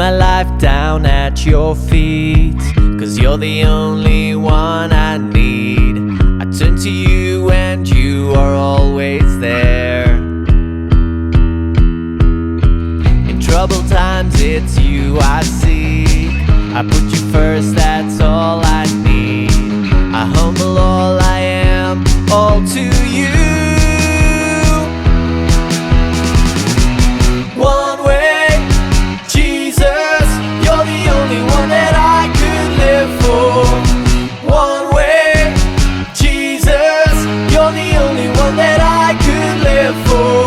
my life down at your feet, 'cause you're the only one I need. I turn to you and you are always there. In troubled times it's you I seek. I put you first, that's all I need. I humble all I am, all to you. One way, Jesus, you're the only one that I could live for. One way, Jesus, you're the only one that I could live for.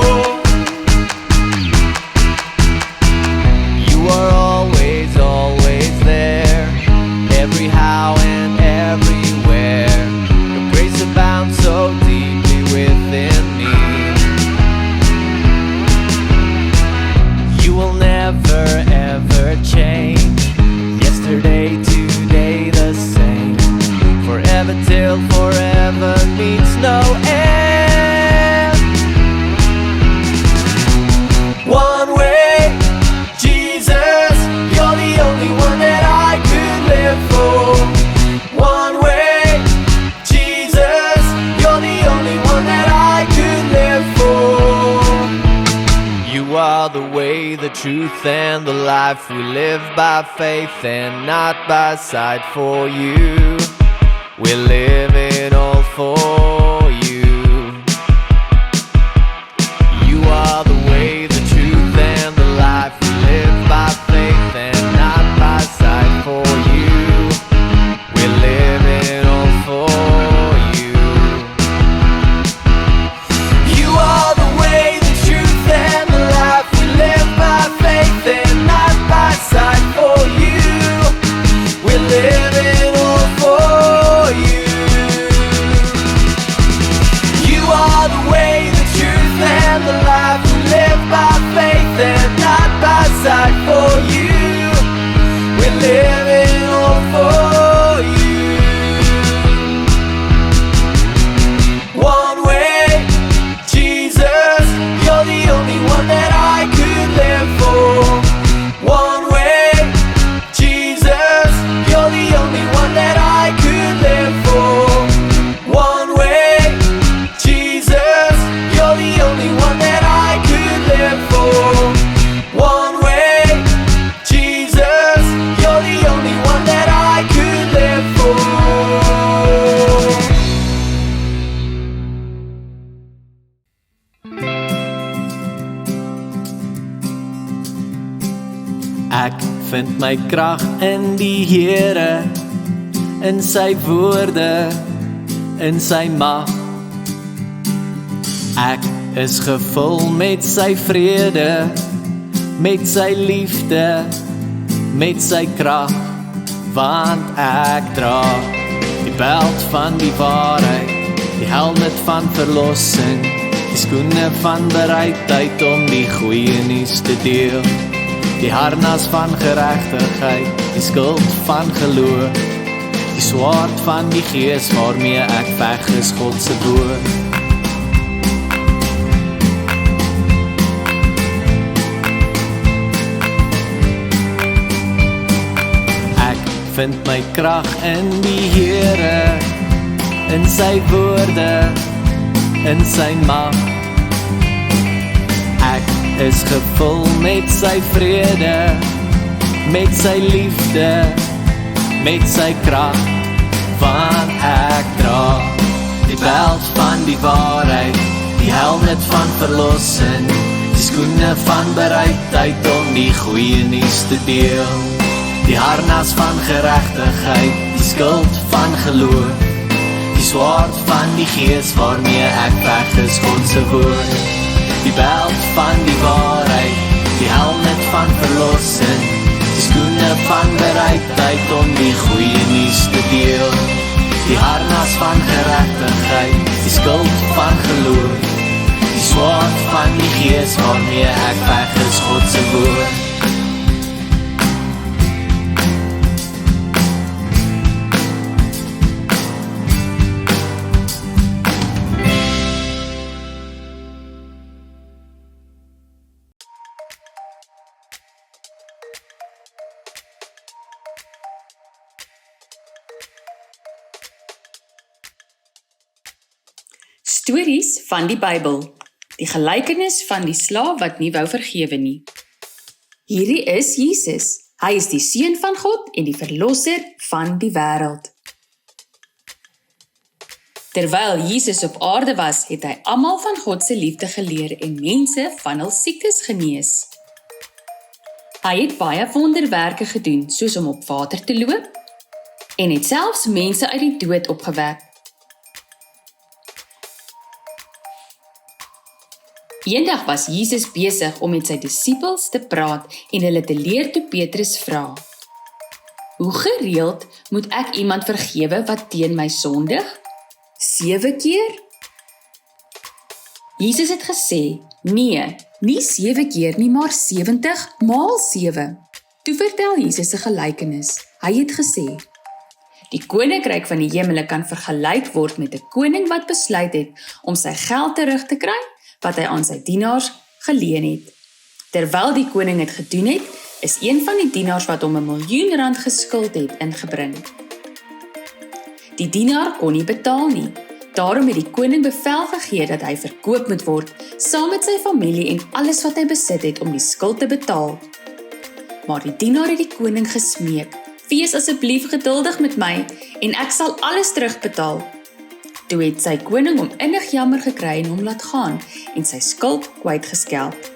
You are always, always there, every how and everywhere. Your grace abounds so deeply within me. You will never ever change. Yesterday, today the same. Forever till forever meets no end. One way, Jesus, you're the only one that I could live for. One way, Jesus, you're the only one that I could live for. You are the way, the truth, and the life. We live by faith and not by sight. For you, we live it all for you. You are the way, the truth, and the life. We live by faith and not by sight. For you, we live it all for you. You are the way, the truth, and the life. We live by faith and not by sight. For you, we live it all for you. You are the way, the truth, and the life. We live by faith and not by sight. For you, we live it all for you. One way, Jesus, you're the only one that I could live for. One way, Jesus, you're the only one that I could live for. One way, Jesus, you're the only one that I could live for. One way, Jesus, you're the only one that I could live for. Ek vind my krag in die Here, in sy woorde, in sy mag. Ek is gevul met sy vrede, met sy liefde, met sy krag, want ek dra die beld van die waarheid, die helmet van verlossing, die skoene van bereidheid om die goeie nuus te deel, die harnas van geregtigheid, die skild van geloof, die swaard van die gees waarmee ek veg is God se woord. Vind my krag in die Here, in sy woorde, in sy mag. Ek is gevul met sy vrede, met sy liefde, met sy krag, want ek dra die beld van die waarheid, die helmet van verlossing, die skoene van bereidheid om die goeie nuus te deel, die harnas van geregtigheid, die skild van geloof, die swaard van die gees waarmee ek veg is God se woord, die beld van die waarheid, die helmet van verlossing, die skoene van bereidheid om die goeie nuus te deel, die harnas van geregtigheid, die skild van geloof, die swaard van die gees waarmee ek veg is God se woord. Stories van die Bybel. Die gelykenis van die slaaf wat nie wou vergewe nie. Hierdie is Jesus. Hy is die Seun van God en die Verlosser van die wêreld. Terwyl Jesus op aarde was, het hy almal van God se liefde geleer en mense van hul siektes genees. Hy het baie wonderwerke gedoen, soos om op water te loop, en het selfs mense uit die dood opgewek. Eendag was Jesus besig om met sy disippels te praat en hulle te leer toe Petrus vra: "Hoe gereeld moet ek iemand vergewe wat teen my sondig? 7 keer?" Jesus het gesê: "Nee, nie 7 keer nie, maar 70 maal 7. Toe vertel Jesus 'n gelykenis. Hy het gesê: "Die koninkryk van die hemele kan vergelyk word met 'n koning wat besluit het om sy geld terug te kry wat hy aan sy dienaars geleen het. Terwyl die koning dit gedoen het, is een van die dienaars wat hom 1 miljoen rand geskuld het, ingebring. Die dienaar kon nie betaal nie. Daarom het die koning bevel gegee dat hy verkoop moet word, saam met sy familie en alles wat hy besit het om die skuld te betaal. Maar die dienaar het die koning gesmeek: "Wees asseblief geduldig met my en ek sal alles terugbetaal." Toe het sy koning hom innig jammer gekry en hom laat gaan en sy skuld kwytgeskeld.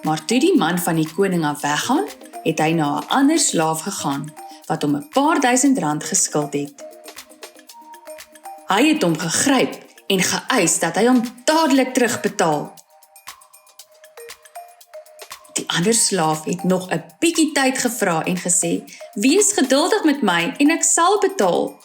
Maar toe die man van die koning af weggaan, het hy na 'n ander slaaf gegaan, wat hom 'n paar duisend rand geskuld het. Hy het hom gegryp en geëis dat hy hom dadelik terugbetaal. Die ander slaaf het nog 'n bietjie tyd gevra en gesê: "Wees geduldig met my en ek sal betaal."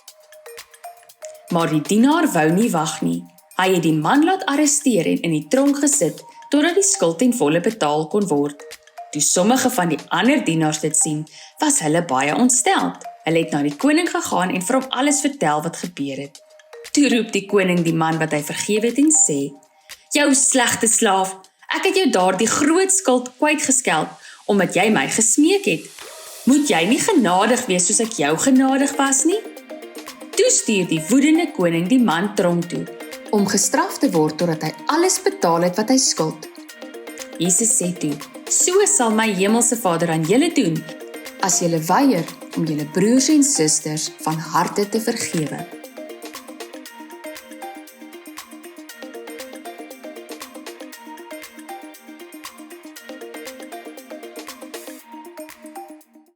Maar die dienaar wou nie wag nie. Hy het die man laat arresteer en in die tronk gesit, totdat die skuld ten volle betaal kon word. Toe sommige van die ander dienaars dit sien, was hulle baie ontsteld. Hulle het na die koning gegaan en vir hom alles vertel wat gebeur het. Toe roep die koning die man wat hy vergewe het en sê: "Jou slegte slaaf, ek het jou daardie groot skuld kwytgeskeld, omdat jy my gesmeek het. Moet jy nie genadig wees soos ek jou genadig was nie?" Toe stuur die woedende koning die man tronk toe, om gestraf te word totdat hy alles betaal het wat hy skuld. Jesus sê toe: "So sal my hemelse Vader aan julle doen, as julle weier om julle broers en susters van harte te vergewe."